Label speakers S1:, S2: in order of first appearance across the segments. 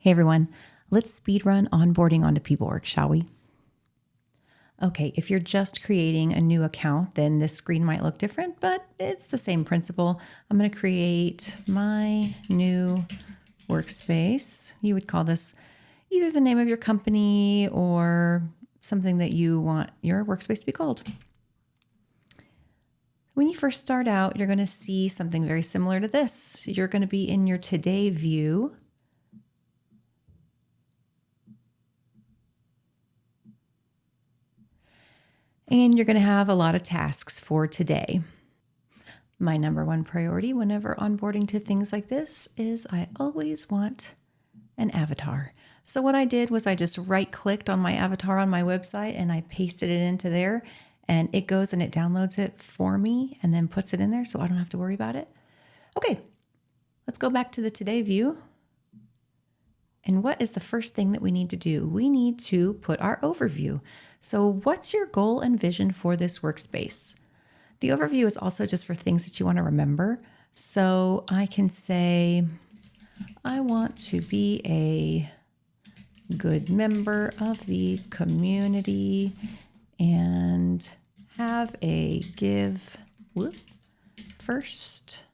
S1: Hey everyone, let's speedrun onboarding onto PeopleWorks, shall we? Okay, if you're just creating a new account, then this screen might look different, but it's the same principle. I'm going to create my new workspace. You would call this either the name of your company or something that you want your workspace to be called. When you first start out, you're going to see something very similar to this. You're going to be in your Today view. And you're going to have a lot of tasks for today. My number one priority whenever onboarding to things like this is I always want an avatar. So what I did was I just right-clicked on my avatar on my website and I pasted it into there, and it goes and it downloads it for me and then puts it in there so I don't have to worry about it. Okay, let's go back to the Today view. And what is the first thing that we need to do? We need to put our overview. So what's your goal and vision for this workspace? The overview is also just for things that you want to remember. So I can say, I want to be a good member of the community and have a give first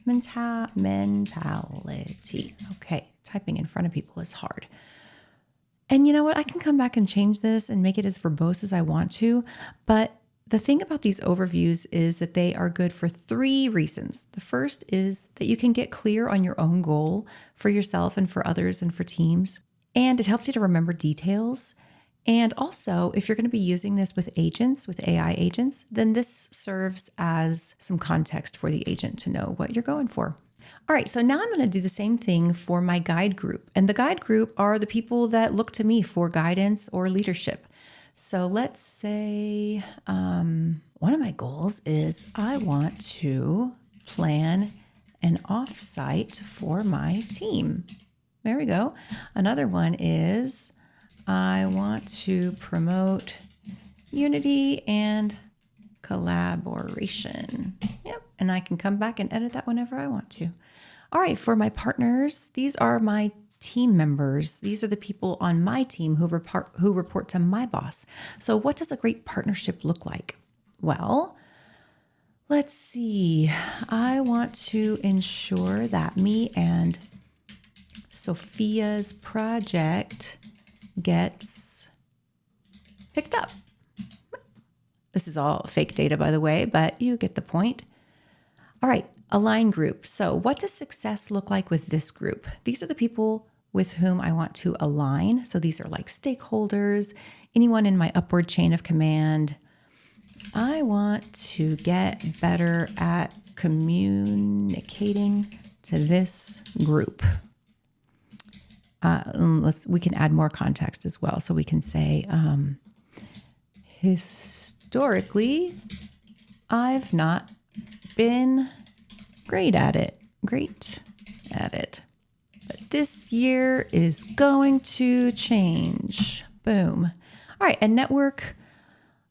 S1: mentality. Okay, typing in front of people is hard. And you know what? I can come back and change this and make it as verbose as I want to. But the thing about these overviews is that they are good for 3 reasons. The first is that you can get clear on your own goal for yourself and for others and for teams. And it helps you to remember details. And also, if you're going to be using this with agents, with AI agents, then this serves as some context for the agent to know what you're going for. All right, so now I'm going to do the same thing for my guide group. And the guide group are the people that look to me for guidance or leadership. So let's say one of my goals is I want to plan an offsite for my team. There we go. Another one is I want to promote unity and collaboration. Yep. And I can come back and edit that whenever I want to. All right. For my partners, these are my team members. These are the people on my team who report to my boss. So what does a great partnership look like? Well, let's see. I want to ensure that me and Sophia's project gets picked up. This is all fake data, by the way, but you get the point. All right, align group. So what does success look like with this group? These are the people with whom I want to align. So these are like stakeholders, anyone in my upward chain of command. I want to get better at communicating to this group. We can add more context as well. So we can say, historically, I've not been great at it. But this year is going to change. Boom. All right. And network.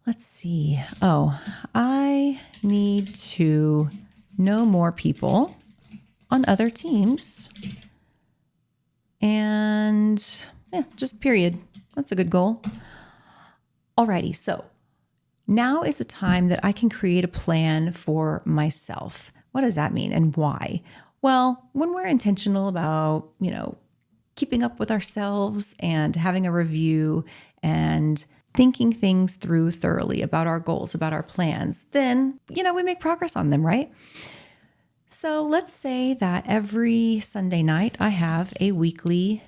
S1: Let's see. Oh, I need to know more people on other teams. And just period. That's a good goal. Alrighty, so now is the time that I can create a plan for myself. What does that mean and why? Well, when we're intentional about, keeping up with ourselves and having a review and thinking things through thoroughly about our goals, about our plans, then, we make progress on them, right? So let's say that every Sunday night I have a weekly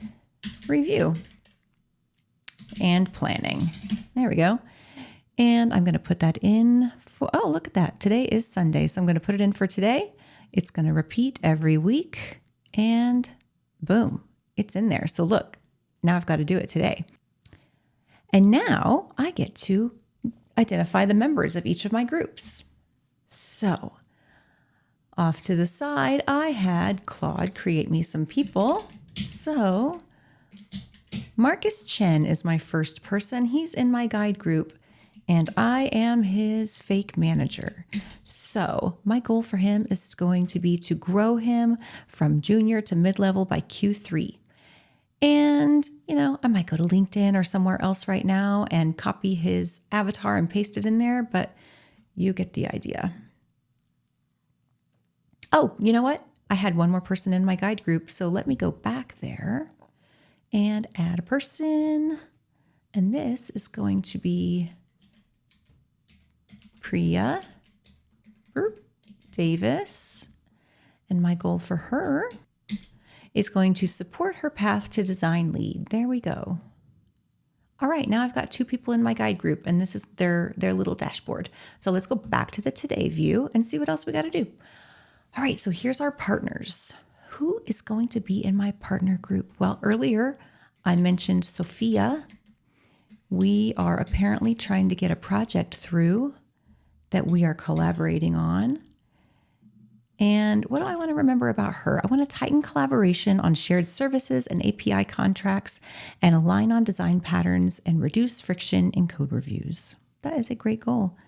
S1: review and planning. There we go. And I'm going to put that in for, oh, look at that. Today is Sunday. So I'm going to put it in for today. It's going to repeat every week and boom, it's in there. So look, now I've got to do it today. And now I get to identify the members of each of my groups. So off to the side, I had Claude create me some people. So Marcus Chen is my first person. He's in my guide group and I am his fake manager. So my goal for him is going to be to grow him from junior to mid-level by Q3. And, I might go to LinkedIn or somewhere else right now and copy his avatar and paste it in there, but you get the idea. Oh, you know what? I had one more person in my guide group. So let me go back there and add a person. And this is going to be Priya Davis. And my goal for her is going to support her path to design lead. There we go. All right, now I've got 2 people in my guide group, and this is their little dashboard. So let's go back to the today view and see what else we got to do. All right, so here's our partners. Who is going to be in my partner group? Well, earlier I mentioned Sophia. We are apparently trying to get a project through that we are collaborating on. And what do I want to remember about her? I want to tighten collaboration on shared services and API contracts and align on design patterns and reduce friction in code reviews. That is a great goal.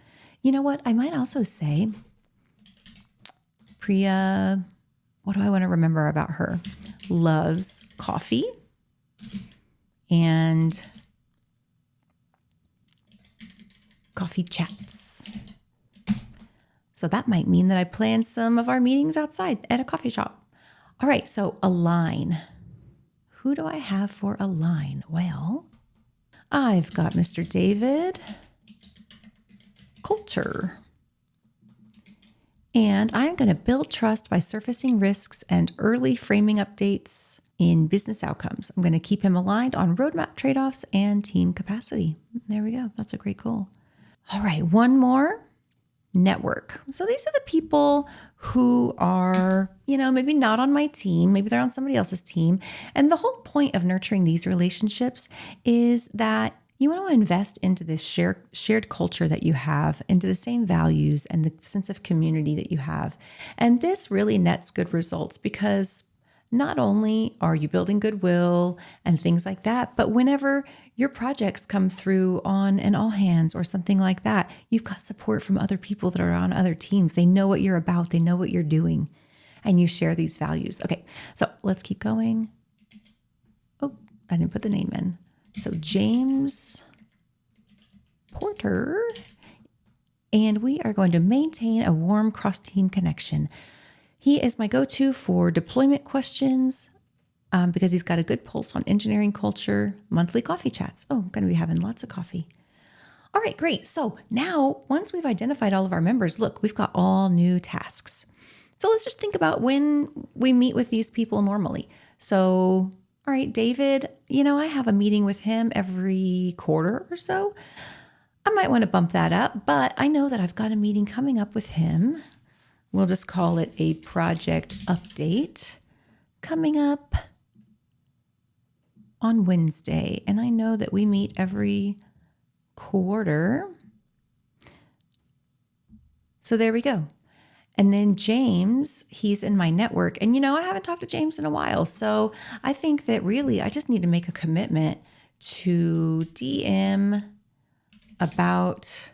S1: You know what? I might also say, Priya, what do I want to remember about her? Loves coffee and coffee chats. So that might mean that I plan some of our meetings outside at a coffee shop. All right, so align. Who do I have for align? Well, I've got Mr. David Coulter. And I'm going to build trust by surfacing risks and early framing updates in business outcomes. I'm going to keep him aligned on roadmap trade-offs and team capacity. There we go. That's a great goal. All right, one more. Network. So these are the people who are, maybe not on my team, maybe they're on somebody else's team. And the whole point of nurturing these relationships is that you want to invest into this shared culture that you have, into the same values and the sense of community that you have. And this really nets good results because not only are you building goodwill and things like that, but whenever your projects come through on an all hands or something like that, you've got support from other people that are on other teams. They know what you're about. They know what you're doing, and you share these values. Okay, so let's keep going. Oh, I didn't put the name in. So James Porter, and we are going to maintain a warm cross-team connection. He is my go-to for deployment questions because he's got a good pulse on engineering culture, monthly coffee chats. Oh, I'm going to be having lots of coffee. All right, great. So now, once we've identified all of our members, look, we've got all new tasks. So let's just think about when we meet with these people normally. So, all right, David, I have a meeting with him every quarter or so. I might want to bump that up, but I know that I've got a meeting coming up with him. We'll just call it a project update coming up on Wednesday. And I know that we meet every quarter. So there we go. And then James, he's in my network. And I haven't talked to James in a while. So I think that really I just need to make a commitment to DM about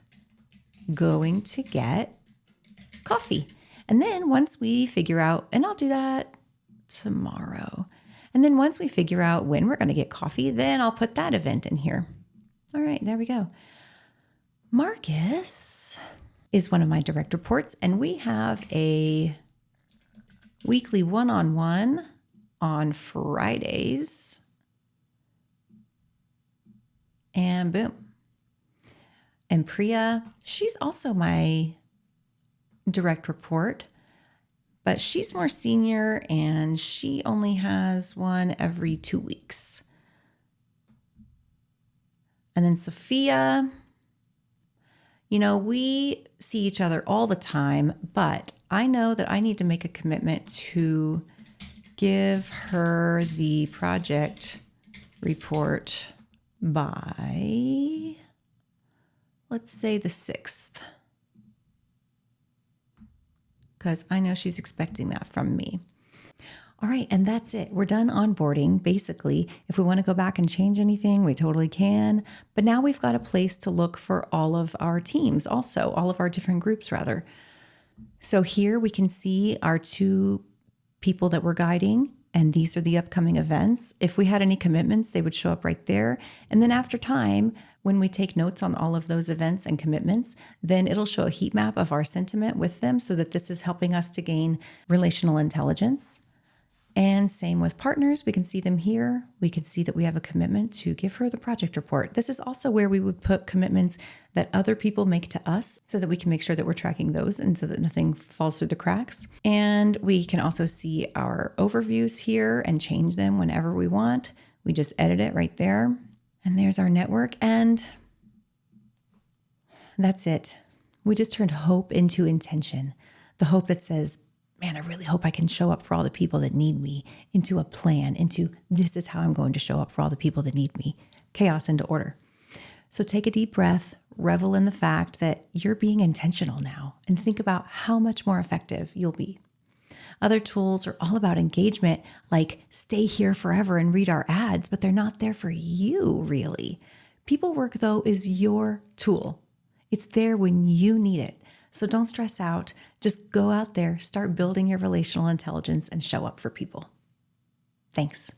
S1: going to get coffee. And then once we figure out, and I'll do that tomorrow. And then once we figure out when we're going to get coffee, then I'll put that event in here. All right, there we go. Marcus is one of my direct reports, and we have a weekly one-on-one on Fridays. And boom. And Priya, she's also my direct report, but she's more senior and she only has one every 2 weeks. And then Sophia, we see each other all the time, but I know that I need to make a commitment to give her the project report by, let's say, the 6th. Because I know she's expecting that from me. All right, and that's it. We're done onboarding, basically. If we want to go back and change anything, we totally can. But now we've got a place to look for all of our teams also, all of our different groups, rather. So here we can see our 2 people that we're guiding. And these are the upcoming events. If we had any commitments, they would show up right there. And then after time, when we take notes on all of those events and commitments, then it'll show a heat map of our sentiment with them so that this is helping us to gain relational intelligence. And same with partners. We can see them here. We can see that we have a commitment to give her the project report. This is also where we would put commitments that other people make to us so that we can make sure that we're tracking those and so that nothing falls through the cracks. And we can also see our overviews here and change them whenever we want. We just edit it right there. And there's our network. And that's it. We just turned hope into intention. The hope that says, man, I really hope I can show up for all the people that need me, into a plan, into this is how I'm going to show up for all the people that need me. Chaos into order. So take a deep breath, revel in the fact that you're being intentional now, and think about how much more effective you'll be. Other tools are all about engagement, like stay here forever and read our ads, but they're not there for you, really. People Work, though, is your tool. It's there when you need it. So don't stress out. Just go out there, start building your relational intelligence, and show up for people. Thanks.